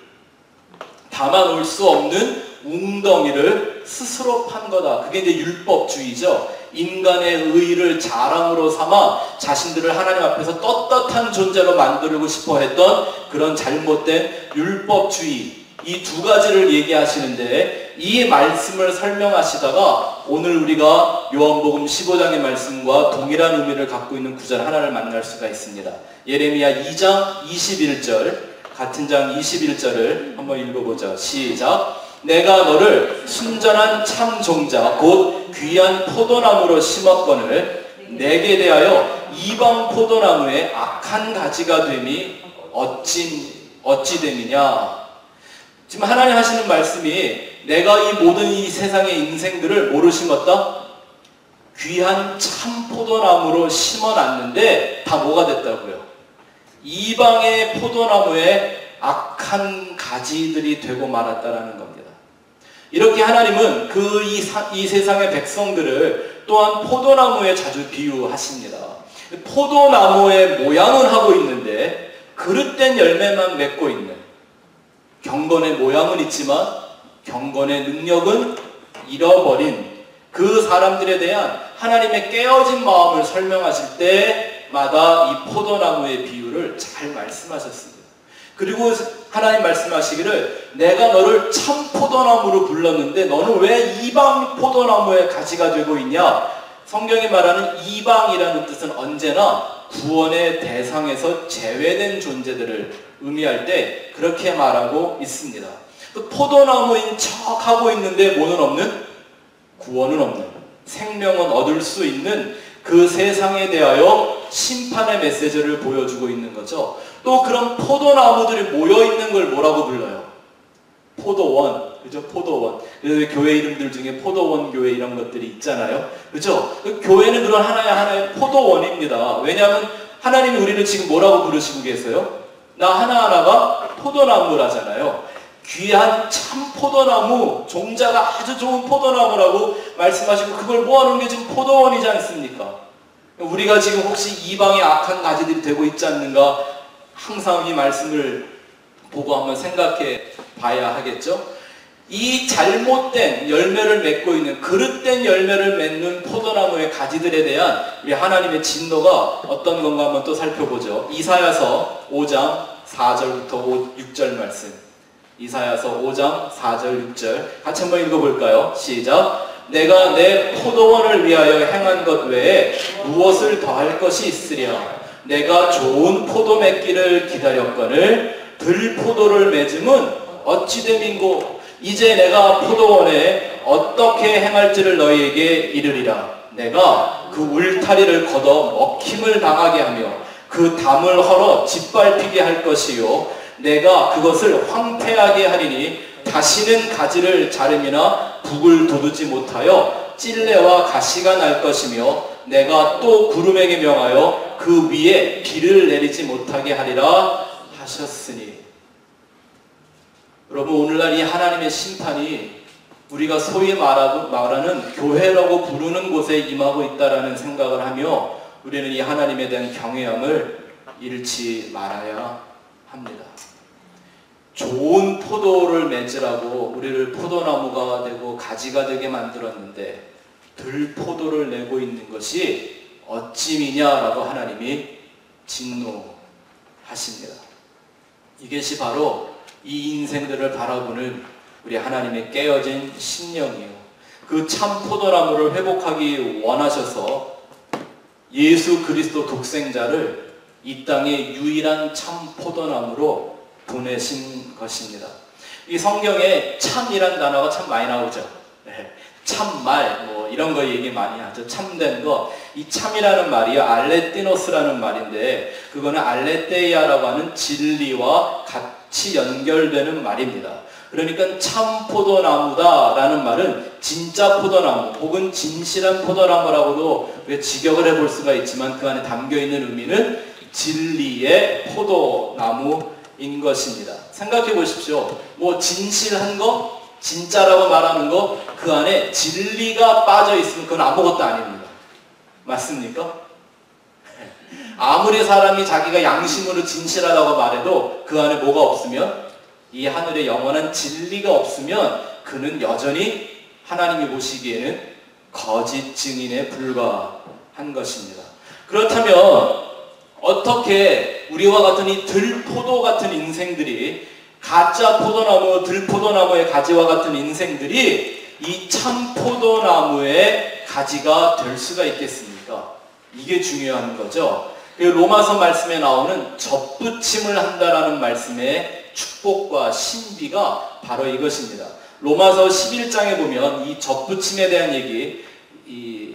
담아놓을 수 없는 웅덩이를 스스로 판 거다. 그게 이제 율법주의죠. 인간의 의의를 자랑으로 삼아 자신들을 하나님 앞에서 떳떳한 존재로 만들고 싶어 했던 그런 잘못된 율법주의, 이 두 가지를 얘기하시는데 이 말씀을 설명하시다가 오늘 우리가 요한복음 15장의 말씀과 동일한 의미를 갖고 있는 구절 하나를 만날 수가 있습니다. 예레미야 2장 21절, 같은 장 21절을 한번 읽어보죠. 시작. 내가 너를 순전한 참 종자 곧 귀한 포도나무로 심었거늘 내게 대하여 이방 포도나무의 악한 가지가 됨이 어찌 됨이냐. 지금 하나님 하시는 말씀이 내가 이 모든 이 세상의 인생들을 뭐로 심었다? 귀한 참 포도나무로 심어놨는데 다 뭐가 됐다고요? 이방의 포도나무에 악한 가지들이 되고 말았다라는 겁니다. 이렇게 하나님은 이 세상의 백성들을 또한 포도나무에 자주 비유하십니다. 포도나무의 모양은 하고 있는데 그릇된 열매만 맺고 있는, 경건의 모양은 있지만 경건의 능력은 잃어버린 그 사람들에 대한 하나님의 깨어진 마음을 설명하실 때마다 이 포도나무의 비유를 잘 말씀하셨습니다. 그리고 하나님 말씀하시기를 내가 너를 참 포도나무로 불렀는데 너는 왜 이방 포도나무의 가지가 되고 있냐? 성경이 말하는 이방이라는 뜻은 언제나 구원의 대상에서 제외된 존재들을 의미할 때 그렇게 말하고 있습니다. 포도나무인 척하고 있는데 뭐는 없는? 구원은 없는, 생명은 얻을 수 있는 그 세상에 대하여 심판의 메시지를 보여주고 있는 거죠. 또 그런 포도나무들이 모여있는 걸 뭐라고 불러요? 포도원. 그죠? 포도원. 그래서 교회 이름들 중에 포도원 교회 이런 것들이 있잖아요. 그죠? 교회는 그런 하나의 포도원입니다. 왜냐하면 하나님이 우리를 지금 뭐라고 부르시고 계세요? 나 하나하나가 포도나무라잖아요. 귀한 참 포도나무, 종자가 아주 좋은 포도나무라고 말씀하시고 그걸 모아놓은 게 지금 포도원이지 않습니까? 우리가 지금 혹시 이방의 악한 가지들이 되고 있지 않는가 항상 이 말씀을 보고 한번 생각해 봐야 하겠죠. 이 잘못된 열매를 맺고 있는 그릇된 열매를 맺는 포도나무의 가지들에 대한 우리 하나님의 진노가 어떤 건가 한번 또 살펴보죠. 이사야서 5장 4절부터 6절 말씀. 이사야서 5장 4절 6절 같이 한번 읽어볼까요? 시작. 내가 내 포도원을 위하여 행한 것 외에 무엇을 더할 것이 있으랴. 내가 좋은 포도 맺기를 기다렸거늘 들포도를 맺음은 어찌 됨인고. 이제 내가 포도원에 어떻게 행할지를 너희에게 이르리라. 내가 그 울타리를 걷어 먹힘을 당하게 하며 그 담을 헐어 짓밟히게 할 것이요 내가 그것을 황폐하게 하리니 다시는 가지를 자름이나 북을 돋우지 못하여 찔레와 가시가 날 것이며 내가 또 구름에게 명하여 그 위에 비를 내리지 못하게 하리라 하셨으니. 여러분, 오늘날 이 하나님의 심판이 우리가 소위 말하는 교회라고 부르는 곳에 임하고 있다라는 생각을 하며 우리는 이 하나님에 대한 경외함을 잃지 말아야 합니다. 좋은 포도를 맺으라고 우리를 포도나무가 되고 가지가 되게 만들었는데 들포도를 내고 있는 것이 어찌미냐라고 하나님이 진노하십니다. 이것이 바로 이 인생들을 바라보는 우리 하나님의 깨어진 심령이요. 그 참 포도나무를 회복하기 원하셔서 예수 그리스도 독생자를 이 땅의 유일한 참 포도나무로 보내신 것입니다. 이 성경에 참이란 단어가 참 많이 나오죠. 네. 참말 뭐 이런 거 얘기 많이 하죠. 참된 거. 이 참이라는 말이요 알레띠노스라는 말인데 그거는 알레테이아라고 하는 진리와 같이 연결되는 말입니다. 그러니까 참 포도나무다라는 말은 진짜 포도나무 혹은 진실한 포도나무라고도 직역을 해볼 수가 있지만 그 안에 담겨있는 의미는 진리의 포도나무인 것입니다. 생각해 보십시오. 뭐 진실한 거, 진짜라고 말하는 거, 그 안에 진리가 빠져 있으면 그건 아무것도 아닙니다. 맞습니까? 아무리 사람이 자기가 양심으로 진실하다고 말해도 그 안에 뭐가 없으면, 이 하늘의 영원한 진리가 없으면 그는 여전히 하나님이 보시기에는 거짓 증인에 불과한 것입니다. 그렇다면 어떻게 우리와 같은 이 들포도 같은 인생들이, 가짜 포도나무, 들포도나무의 가지와 같은 인생들이 이 참 포도나무의 가지가 될 수가 있겠습니까? 이게 중요한 거죠. 로마서 말씀에 나오는 접붙임을 한다라는 말씀의 축복과 신비가 바로 이것입니다. 로마서 11장에 보면 이 접붙임에 대한 얘기, 이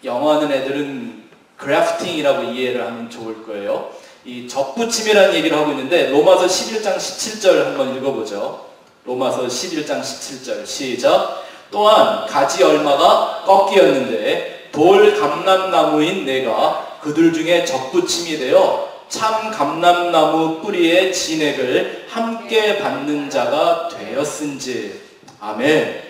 영어하는 애들은 그래프팅이라고 이해를 하면 좋을 거예요. 이 접붙임이라는 얘기를 하고 있는데 로마서 11장 17절 한번 읽어보죠. 로마서 11장 17절 시작. 또한 가지 얼마가 꺾이었는데 돌 감람나무인 내가 그들 중에 접붙임이 되어 참 감람나무 뿌리의 진액을 함께 받는 자가 되었은지. 아멘.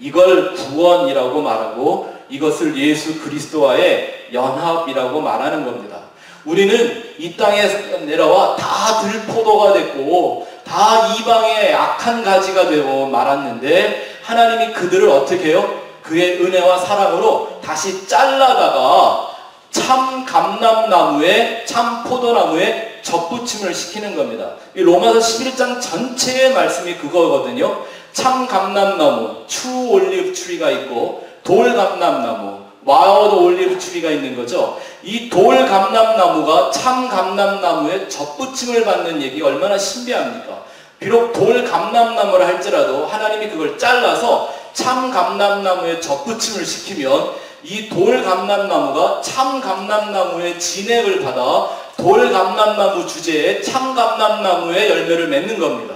이걸 구원이라고 말하고 이것을 예수 그리스도와의 연합이라고 말하는 겁니다. 우리는 이 땅에 내려와 다 들포도가 됐고 다 이방의 악한 가지가 되고 말았는데 하나님이 그들을 어떻게 해요? 그의 은혜와 사랑으로 다시 잘라다가 참 감람나무에, 참 포도나무에 접붙임을 시키는 겁니다. 이 로마서 11장 전체의 말씀이 그거거든요. 참 감람나무, true olive tree가 있고 돌 감람나무, wild olive tree가 있는 거죠. 이 돌 감람나무가 참 감람나무에 접붙임을 받는 얘기 얼마나 신비합니까? 비록 돌 감람나무를 할지라도 하나님이 그걸 잘라서 참 감람나무에 접붙임을 시키면 이 돌 감람나무가 참 감람나무의 진액을 받아 돌 감람나무 주제에 참 감람나무의 열매를 맺는 겁니다.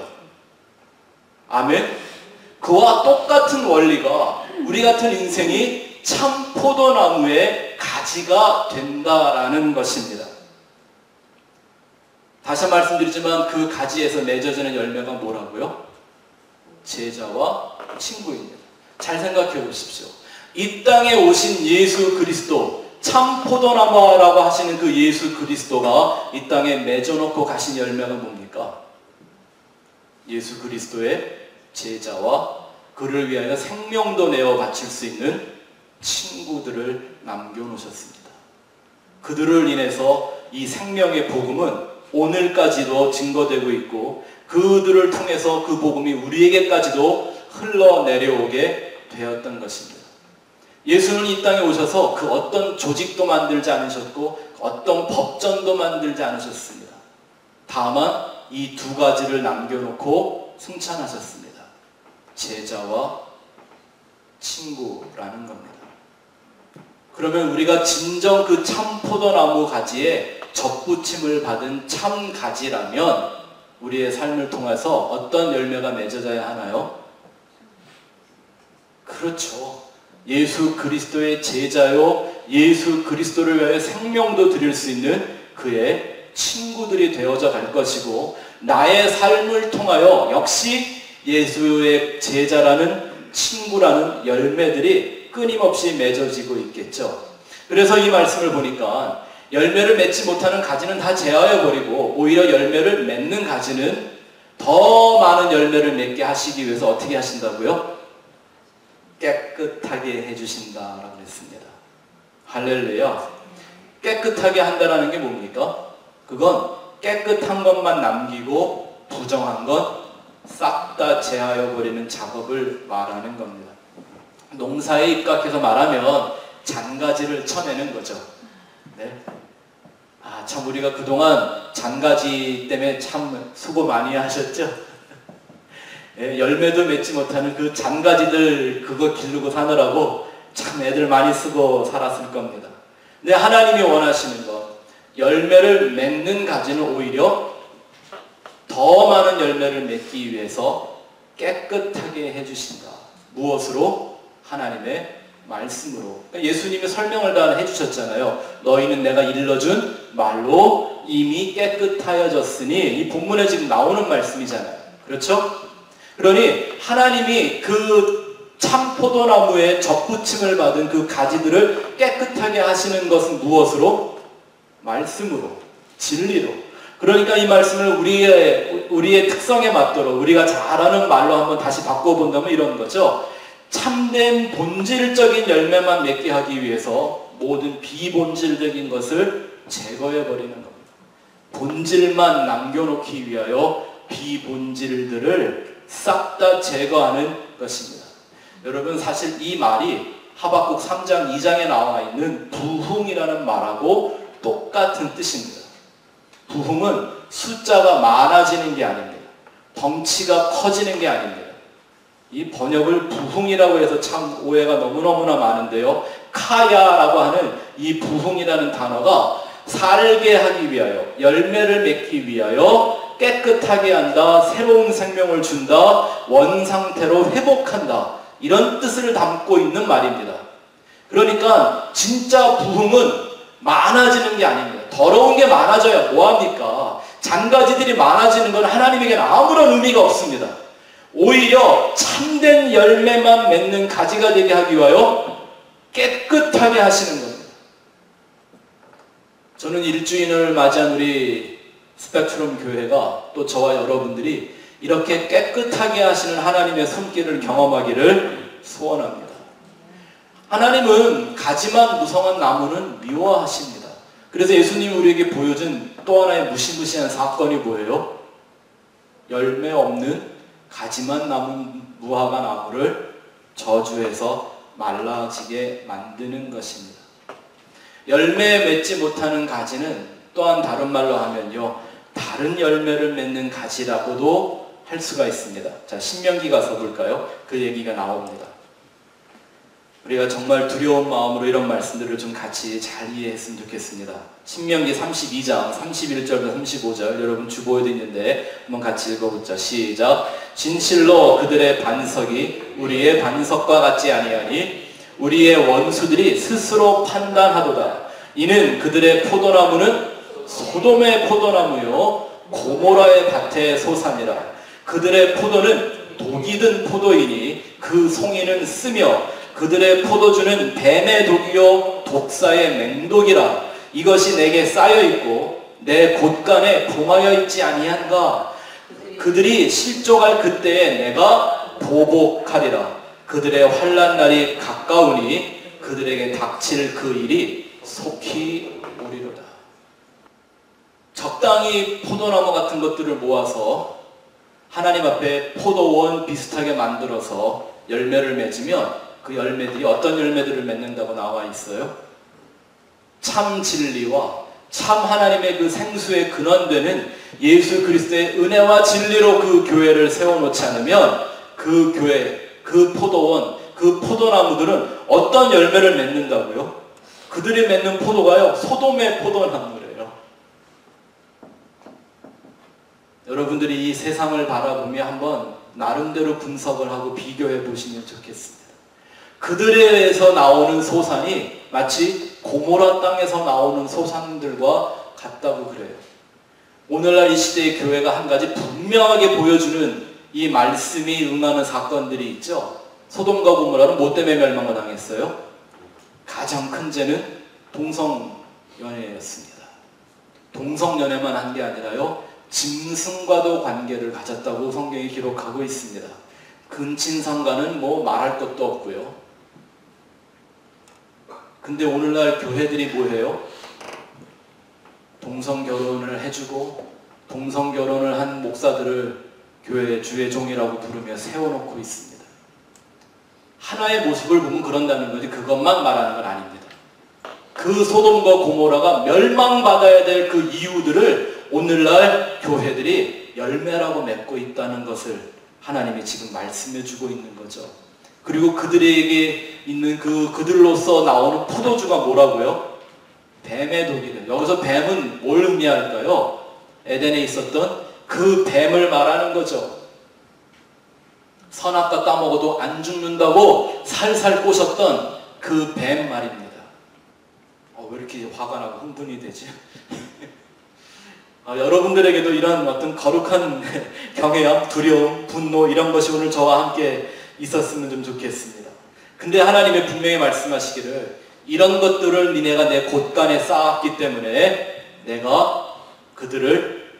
아멘. 그와 똑같은 원리가 우리 같은 인생이 참 포도나무의 가지가 된다라는 것입니다. 다시 말씀드리지만 그 가지에서 맺어지는 열매가 뭐라고요? 제자와 친구입니다. 잘 생각해 보십시오. 이 땅에 오신 예수 그리스도, 참 포도나무라고 하시는 그 예수 그리스도가 이 땅에 맺어놓고 가신 열매가 뭡니까? 예수 그리스도의 제자와 그를 위하여 생명도 내어 바칠 수 있는 친구들을 남겨놓으셨습니다. 그들을 인해서 이 생명의 복음은 오늘까지도 증거되고 있고 그들을 통해서 그 복음이 우리에게까지도 흘러내려오게 되었던 것입니다. 예수는 이 땅에 오셔서 그 어떤 조직도 만들지 않으셨고 어떤 법전도 만들지 않으셨습니다. 다만 이 두 가지를 남겨놓고 승천하셨습니다. 제자와 친구라는 겁니다. 그러면 우리가 진정 그 참 포도나무 가지에 접붙임을 받은 참 가지라면 우리의 삶을 통해서 어떤 열매가 맺어져야 하나요? 그렇죠. 예수 그리스도의 제자요, 예수 그리스도를 위하여 생명도 드릴 수 있는 그의 친구들이 되어져 갈 것이고, 나의 삶을 통하여 역시 예수의 제자라는 친구라는 열매들이 끊임없이 맺어지고 있겠죠. 그래서 이 말씀을 보니까 열매를 맺지 못하는 가지는 다 제하여 버리고 오히려 열매를 맺는 가지는 더 많은 열매를 맺게 하시기 위해서 어떻게 하신다고요? 깨끗하게 해주신다라고 했습니다. 할렐루야. 깨끗하게 한다라는 게 뭡니까? 그건 깨끗한 것만 남기고 부정한 것 싹 다 제하여 버리는 작업을 말하는 겁니다. 농사에 입각해서 말하면 잔가지를 쳐내는 거죠. 네. 참 우리가 그동안 잔가지 때문에 참 수고 많이 하셨죠? 예, 열매도 맺지 못하는 그 잔가지들 그거 기르고 사느라고 참 애들 많이 쓰고 살았을 겁니다. 근데 하나님이 원하시는 것, 열매를 맺는 가지는 오히려 더 많은 열매를 맺기 위해서 깨끗하게 해주신다. 무엇으로? 하나님의 말씀으로. 그러니까 예수님이 설명을 다 해주셨잖아요. 너희는 내가 일러준 말로 이미 깨끗하여졌으니, 이 본문에 지금 나오는 말씀이잖아요. 그렇죠? 그러니 하나님이 그 참포도나무에 접붙임을 받은 그 가지들을 깨끗하게 하시는 것은 무엇으로? 말씀으로, 진리로. 그러니까 이 말씀을 우리의 특성에 맞도록 우리가 잘 아는 말로 한번 다시 바꿔본다면 이런 거죠. 참된 본질적인 열매만 맺게 하기 위해서 모든 비본질적인 것을 제거해버리는 겁니다. 본질만 남겨놓기 위하여 비본질들을 싹 다 제거하는 것입니다. 여러분, 사실 이 말이 하박국 3장 2장에 나와 있는 부흥이라는 말하고 똑같은 뜻입니다. 부흥은 숫자가 많아지는 게 아닙니다. 덩치가 커지는 게 아닙니다. 이 번역을 부흥이라고 해서 참 오해가 너무너무나 많은데요. 카야라고 하는 이 부흥이라는 단어가 살게 하기 위하여, 열매를 맺기 위하여 깨끗하게 한다, 새로운 생명을 준다, 원상태로 회복한다, 이런 뜻을 담고 있는 말입니다. 그러니까 진짜 부흥은 많아지는 게 아닙니다. 더러운 게 많아져야 뭐합니까? 잔가지들이 많아지는 건 하나님에게는 아무런 의미가 없습니다. 오히려 참된 열매만 맺는 가지가 되게 하기 위하여 깨끗하게 하시는 겁니다. 저는 1주년을 맞이한 우리 스펙트럼 교회가, 또 저와 여러분들이 이렇게 깨끗하게 하시는 하나님의 손길을 경험하기를 소원합니다. 하나님은 가지만 무성한 나무는 미워하십니다. 그래서 예수님이 우리에게 보여준 또 하나의 무시무시한 사건이 뭐예요? 열매 없는 가지만 남은 무화과 나무를 저주해서 말라지게 만드는 것입니다. 열매 맺지 못하는 가지는 또한 다른 말로 하면요, 다른 열매를 맺는 가지라고도 할 수가 있습니다. 자, 신명기 가서 볼까요? 그 얘기가 나옵니다. 우리가 정말 두려운 마음으로 이런 말씀들을 좀 같이 잘 이해했으면 좋겠습니다. 신명기 32장 31절부터 35절, 여러분 주보에도 있는데 한번 같이 읽어보자. 시작. 진실로 그들의 반석이 우리의 반석과 같지 아니하니 우리의 원수들이 스스로 판단하도다. 이는 그들의 포도나무는 소돔의 포도나무요 고모라의 밭의 소산이라. 그들의 포도는 독이 든 포도이니 그 송이는 쓰며 그들의 포도주는 뱀의 독이요 독사의 맹독이라. 이것이 내게 쌓여 있고 내 곳간에 봉하여 있지 아니한가. 그들이 실족할 그때에 내가 보복하리라. 그들의 환난 날이 가까우니 그들에게 닥칠 그 일이 속히 오리로다. 적당히 포도나무 같은 것들을 모아서 하나님 앞에 포도원 비슷하게 만들어서 열매를 맺으면 그 열매들이 어떤 열매들을 맺는다고 나와 있어요? 참 진리와 참 하나님의 그 생수의 근원되는 예수 그리스도의 은혜와 진리로 그 교회를 세워놓지 않으면 그 교회, 그 포도원, 그 포도나무들은 어떤 열매를 맺는다고요? 그들이 맺는 포도가요, 소돔의 포도나무래요. 여러분들이 이 세상을 바라보며 한번 나름대로 분석을 하고 비교해 보시면 좋겠습니다. 그들에서 나오는 소산이 마치 고모라 땅에서 나오는 소산들과 같다고 그래요. 오늘날 이 시대의 교회가 한 가지 분명하게 보여주는 이 말씀이 응하는 사건들이 있죠. 소돔과 고모라는 뭐 때문에 멸망을 당했어요? 가장 큰 죄는 동성연애였습니다. 동성연애만 한 게 아니라요, 짐승과도 관계를 가졌다고 성경이 기록하고 있습니다. 근친상간은 뭐 말할 것도 없고요. 근데 오늘날 교회들이 뭐해요? 동성결혼을 해주고 동성결혼을 한 목사들을 교회의 주의 종이라고 부르며 세워놓고 있습니다. 하나의 모습을 보면 그런다는 거지 그것만 말하는 건 아닙니다. 그 소돔과 고모라가 멸망받아야 될 그 이유들을 오늘날 교회들이 열매라고 맺고 있다는 것을 하나님이 지금 말씀해주고 있는 거죠. 그리고 그들에게 있는 그들로서 나오는 포도주가 뭐라고요? 뱀의 독이래요. 여기서 뱀은 뭘 의미할까요? 에덴에 있었던 그 뱀을 말하는 거죠. 선악과 따먹어도 안 죽는다고 살살 꼬셨던 그 뱀 말입니다. 왜 이렇게 화가 나고 흥분이 되지? 여러분들에게도 이런 어떤 거룩한 경외함, 두려움, 분노 이런 것이 오늘 저와 함께 있었으면 좀 좋겠습니다. 근데 하나님이 분명히 말씀하시기를 이런 것들을 니네가 내 곳간에 쌓았기 때문에 내가 그들을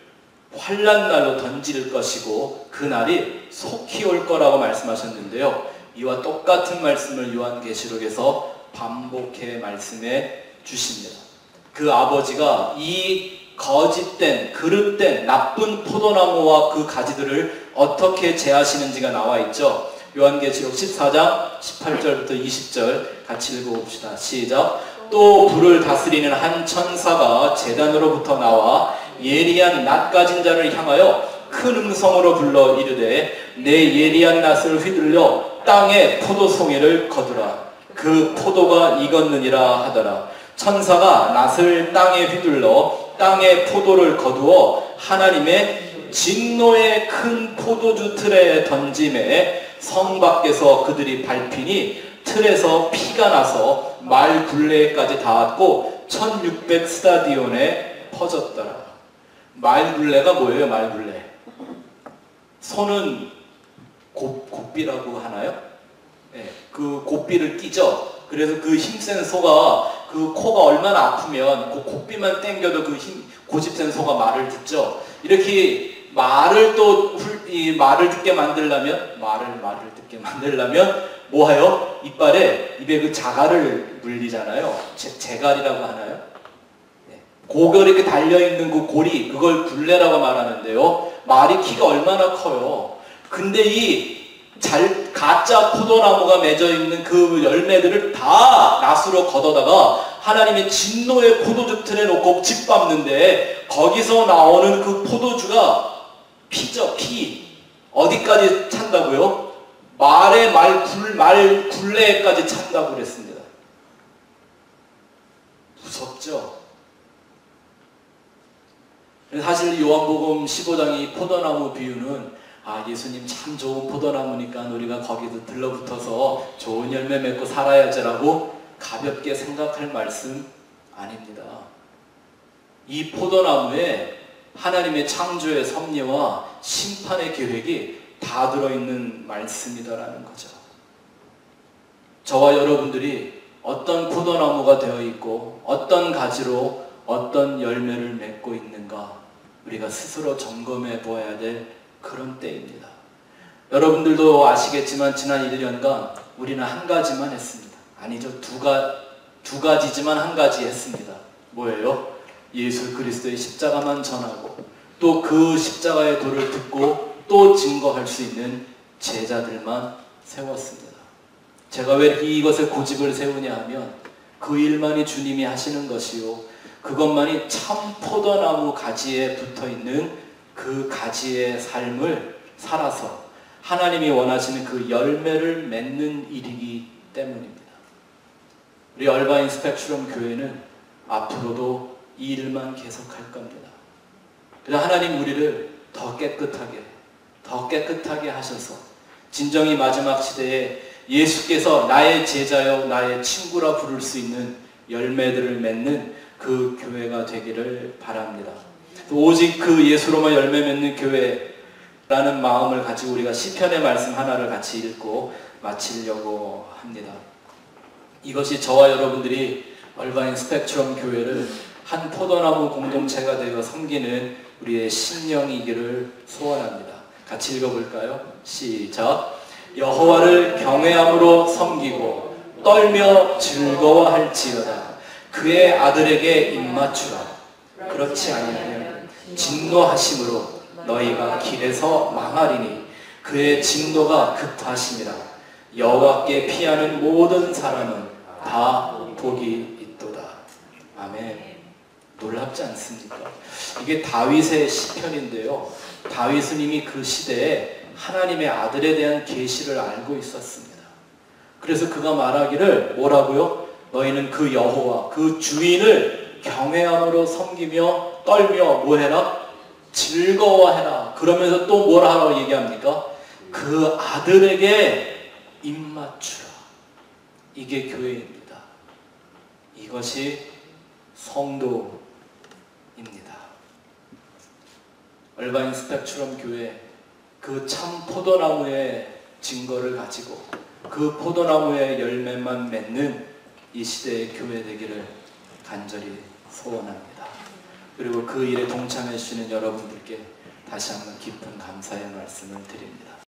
환난 날로 던질 것이고 그 날이 속히 올 거라고 말씀하셨는데요. 이와 똑같은 말씀을 요한계시록에서 반복해 말씀해 주십니다. 그 아버지가 이 거짓된 그릇된 나쁜 포도나무와 그 가지들을 어떻게 제하시는지가 나와 있죠. 요한계시록 14장 18절부터 20절 같이 읽어봅시다. 시작. 또 불을 다스리는 한 천사가 제단으로부터 나와 예리한 낫 가진 자를 향하여 큰 음성으로 불러 이르되 내 예리한 낫을 휘둘려 땅에 포도송이를 거두라. 그 포도가 익었느니라 하더라. 천사가 낫을 땅에 휘둘러 땅에 포도를 거두어 하나님의 진노의 큰 포도주 틀에 던짐에 성 밖에서 그들이 밟히니 틀에서 피가 나서 말 굴레까지 닿았고 1600 스타디온에 퍼졌더라. 말 굴레가 뭐예요? 말 굴레. 소는 곱비라고 하나요? 네, 그 곱비를 끼죠. 그래서 그 힘센 소가 그 코가 얼마나 아프면 그 곱비만 당겨도 그 고집센 소가 말을 듣죠. 이렇게 말을 말을 듣게 만들려면 뭐해요? 입에 그 자갈을 물리잖아요. 재갈이라고 하나요? 네. 고결 이렇게 달려있는 그 고리, 그걸 굴레라고 말하는데요. 말이 키가 얼마나 커요. 근데 이 가짜 포도나무가 맺어 있는 그 열매들을 다 낫으로 걷어다가 하나님의 진노의 포도주 틀에 놓고 짓밟는데 거기서 나오는 그 포도주가 피죠, 피. 어디까지 찬다고요? 말 굴레까지 찬다고 그랬습니다. 무섭죠? 사실 요한복음 15장의 포도나무 비유는 예수님 참 좋은 포도나무니까 우리가 거기도 들러붙어서 좋은 열매 맺고 살아야지라고 가볍게 생각할 말씀 아닙니다. 이 포도나무에 하나님의 창조의 섭리와 심판의 계획이 다 들어있는 말씀이다라는 거죠. 저와 여러분들이 어떤 포도나무가 되어 있고 어떤 가지로 어떤 열매를 맺고 있는가 우리가 스스로 점검해 보아야 될 그런 때입니다. 여러분들도 아시겠지만 지난 1년간 우리는 한 가지만 했습니다. 아니죠. 두 가지지만 한 가지 했습니다. 뭐예요? 예수 그리스도의 십자가만 전하고 또 그 십자가의 도를 듣고 또 증거할 수 있는 제자들만 세웠습니다. 제가 왜 이것에 고집을 세우냐 하면 그 일만이 주님이 하시는 것이요 그것만이 참 포도나무 가지에 붙어있는 그 가지의 삶을 살아서 하나님이 원하시는 그 열매를 맺는 일이기 때문입니다. 우리 얼바인 스펙트럼 교회는 앞으로도 이 일만 계속할 겁니다. 그래서 하나님 우리를 더 깨끗하게 하셔서 진정이 마지막 시대에 예수께서 나의 제자여 나의 친구라 부를 수 있는 열매들을 맺는 그 교회가 되기를 바랍니다. 오직 그 예수로만 열매 맺는 교회라는 마음을 가지고 우리가 시편의 말씀 하나를 같이 읽고 마치려고 합니다. 이것이 저와 여러분들이 얼바인 스펙트럼 교회를 한 포도나무 공동체가 되어 섬기는 우리의 심령이기를 소원합니다. 같이 읽어볼까요? 시작. 여호와를 경외함으로 섬기고 떨며 즐거워할지어다. 그의 아들에게 입맞추라. 그렇지 아니하면 진노하심으로 너희가 길에서 망하리니 그의 진노가 급하심이라. 여호와께 피하는 모든 사람은 다 복이 있도다. 아멘. 놀랍지 않습니까? 이게 다윗의 시편인데요. 다윗은 이미 그 시대에 하나님의 아들에 대한 계시를 알고 있었습니다. 그래서 그가 말하기를 뭐라고요? 너희는 그 여호와 그 주인을 경외함으로 섬기며 떨며 뭐해라? 즐거워해라. 그러면서 또 뭘 하라고 얘기합니까? 그 아들에게 입맞추라. 이게 교회입니다. 이것이 성도입니다. 얼바인 스펙트럼 교회 그 참 포도나무의 증거를 가지고 그 포도나무의 열매만 맺는 이 시대의 교회 되기를 간절히 소원합니다. 그리고 그 일에 동참해 주시는 여러분들께 다시 한번 깊은 감사의 말씀을 드립니다.